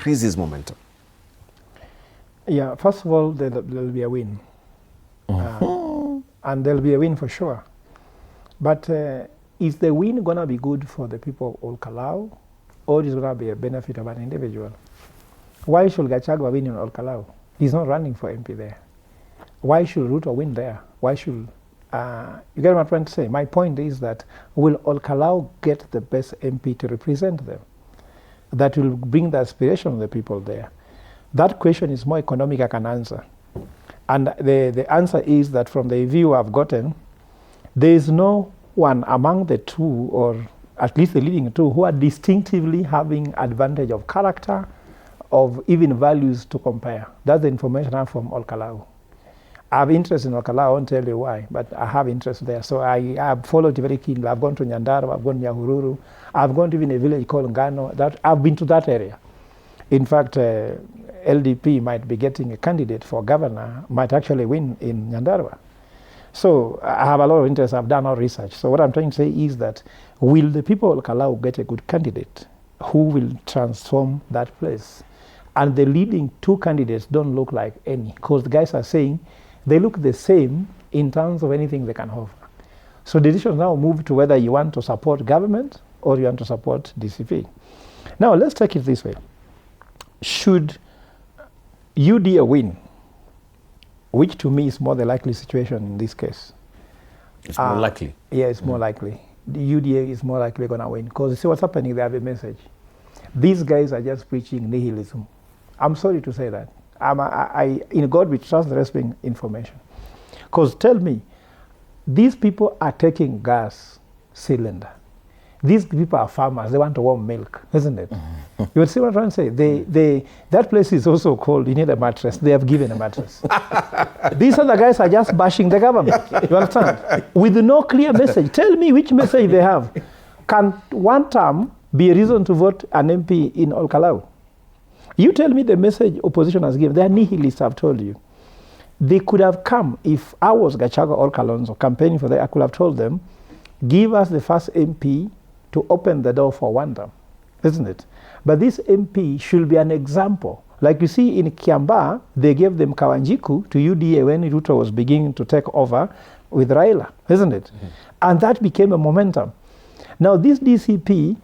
increases momentum? Yeah, first of all, there'll be a win. And there'll be a win for sure. But is the win going to be good for the people of Ol Kalou, or is it going to be a benefit of an individual? Why should Gachagua win in Ol Kalou? He's not running for MP there. Why should Ruto win there? Why should... you get what I'm trying to say? My point is that will Ol Kalou get the best MP to represent them? That will bring the aspiration of the people there. That question is more economic, I can answer. And the answer is that from the view I've gotten, there is no one among the two, or at least the leading two, who are distinctively having advantage of character, of even values to compare. That's the information I have from Ol Kalou. I have interest in Ol Kalou, I won't tell you why, but I have interest there. So I have followed it very keenly. I've gone to Nyandarua, I've gone to Nyahururu, I've gone to even a village called Ngano. I've been to that area. In fact, LDP might be getting a candidate for governor, might actually win in Nyandarua. So I have a lot of interest. I've done all research. So what I'm trying to say is that will the people of Kalou get a good candidate who will transform that place? And the leading two candidates don't look like any, because the guys are saying they look the same in terms of anything they can offer. So the decision now move to whether you want to support government or you want to support DCP. Now let's take it this way. Should UDA win, which to me is more the likely situation in this case. It's more likely? Yeah, it's more likely. The UDA is more likely going to win, because you see what's happening, they have a message. These guys are just preaching nihilism. I'm sorry to say that. In God we trust, the rest being information. Because tell me, these people are taking gas cylinder. These people are farmers, they want to warm milk, isn't it? You would see what I'm trying to say? That place is also called, you need a mattress. They have given a mattress. These other guys are just bashing the government, you understand? With no clear message. Tell me which message they have. Can one term be a reason to vote an MP in Ol Kalou? You tell me the message opposition has given. They are nihilists, I've told you. They could have come, if I was Gachagua or Kalonzo campaigning for that, I could have told them, give us the first MP to open the door for one term, isn't it? But this MP should be an example. Like you see in Kiambaa, they gave them Kawanjiku to UDA when Ruto was beginning to take over with Raila, isn't it? And that became a momentum. Now this DCP,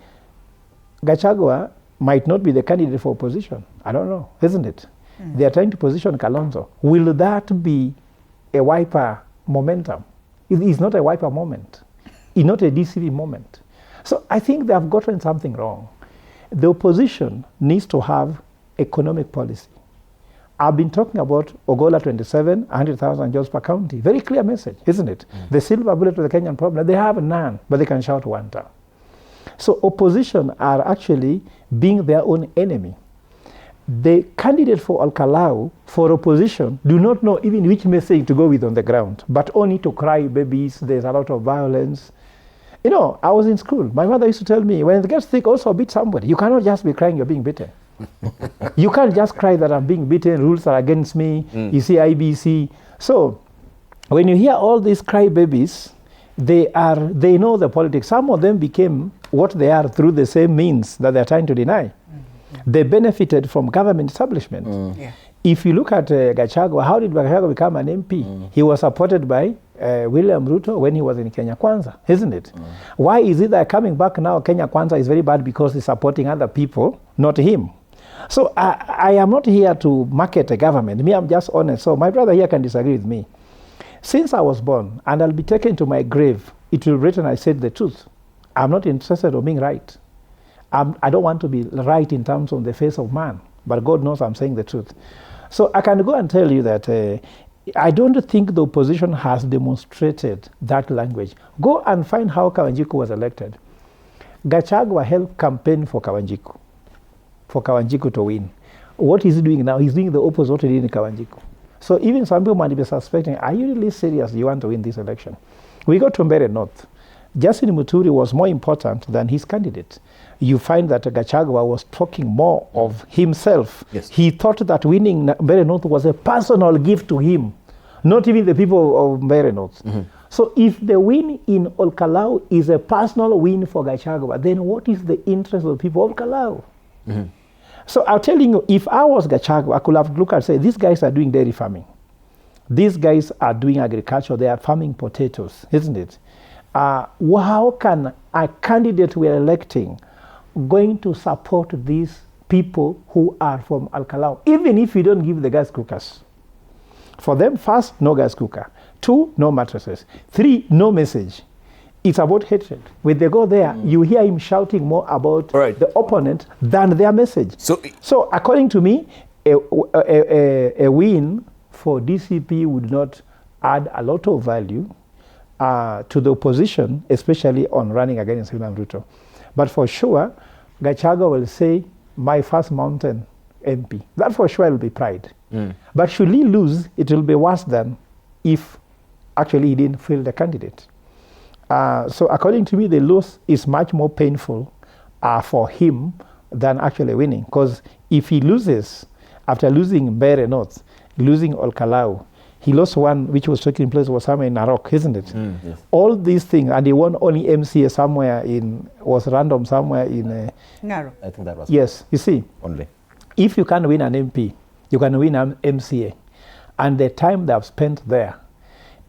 Gachagua might not be the candidate for opposition. I don't know, isn't it? They are trying to position Kalonzo. Will that be a wiper momentum? It is not a wiper moment. It's not a DCP moment. So I think they have gotten something wrong. The opposition needs to have economic policy. I've been talking about Ogola 27, 100,000 jobs per county. Very clear message, isn't it? The silver bullet to the Kenyan problem, they have none, but they can shout one time. So opposition are actually being their own enemy. The candidate for Ol Kalou, for opposition, do not know even which message to go with on the ground, but only to cry babies, there's a lot of violence. You know, I was in school. My mother used to tell me, when it gets thick, also beat somebody. You cannot just be crying you're being beaten. You can't just cry that I'm being beaten, rules are against me, you see IBC. So when you hear all these cry babies, they know the politics. Some of them became what they are through the same means that they're trying to deny. They benefited from government establishment. If you look at Gachagua, how did Gachagua become an MP? He was supported by William Ruto when he was in Kenya Kwanza, isn't it? Why is it that coming back now, Kenya Kwanza is very bad because he's supporting other people, not him? So I am not here to market a government. Me, I'm just honest. So my brother here can disagree with me. Since I was born, and I'll be taken to my grave, it will be written I said the truth. I'm not interested in being right. I don't want to be right in terms of the face of man, but God knows I'm saying the truth. So I can go and tell you that I don't think the opposition has demonstrated that language. Go and find how Kawanjiku was elected. Gachagua helped campaign for Kawanjiku to win. What is he doing now? He's doing the opposite of what he did in Kawanjiku. So even some people might be suspecting, are you really serious you want to win this election? We got to Mbere North. Justin Muturi was more important than his candidate. You find that Gachagua was talking more of himself. Yes. He thought that winning Mbere North was a personal gift to him, not even the people of Mbere North. So if the win in Ol Kalou is a personal win for Gachagua, then what is the interest of the people of Kalou? So I'm telling you, if I was Gachagua, I could have looked and said, these guys are doing dairy farming. These guys are doing agriculture. They are farming potatoes, isn't it? How can a candidate we're electing going to support these people who are from Ol Kalou, even if you don't give the gas cookers? For them, first, no gas cooker. 2, no mattresses. 3, no message. It's about hatred. When they go there, you hear him shouting more about the opponent than their message. So according to me, a win for DCP would not add a lot of value to the opposition, especially on running against William Ruto. But for sure, Gachagua will say, my first mountain MP. That for sure will be pride. But should he lose, it will be worse than if actually he didn't field the candidate. So according to me, the loss is much more painful for him than actually winning. Because if he loses, after losing Mbeere North, losing Ol Kalou, he lost one which was taking place was somewhere in Narok, isn't it? Yes. All these things, and he won only MCA somewhere was random somewhere in... Narok. I think that was... Yes, you see. Only. If you can win an MP, you can win an MCA. And the time they have spent there,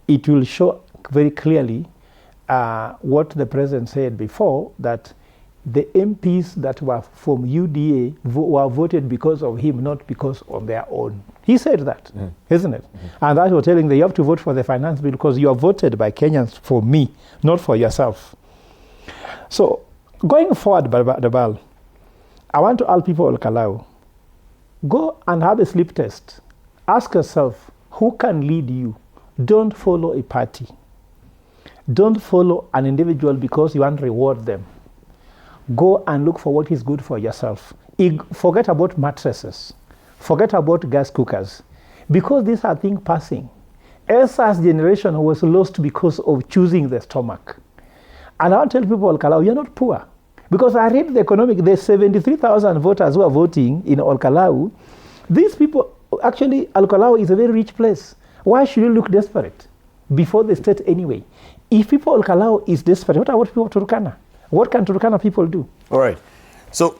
it will show very clearly what the president said before, that the MPs that were from UDA were voted because of him, not because of their own. He said that, isn't it? And that was telling them, you have to vote for the finance bill because you are voted by Kenyans for me, not for yourself. So going forward, Dabal, I want to ask people Ol Kalou, go and have a sleep test. Ask yourself, who can lead you? Don't follow a party. Don't follow an individual because you want to reward them. Go and look for what is good for yourself. Forget about mattresses. Forget about gas cookers. Because these are things passing. Elsa's generation was lost because of choosing the stomach. And I want to tell people, Ol Kalou, you're not poor. Because I read the economic, there's 73,000 voters who are voting in Ol Kalou. These people, actually, Ol Kalou is a very rich place. Why should you look desperate before the state anyway? If people Ol Kalou is desperate, what about people of Turkana? What can Turkana people do? All right. So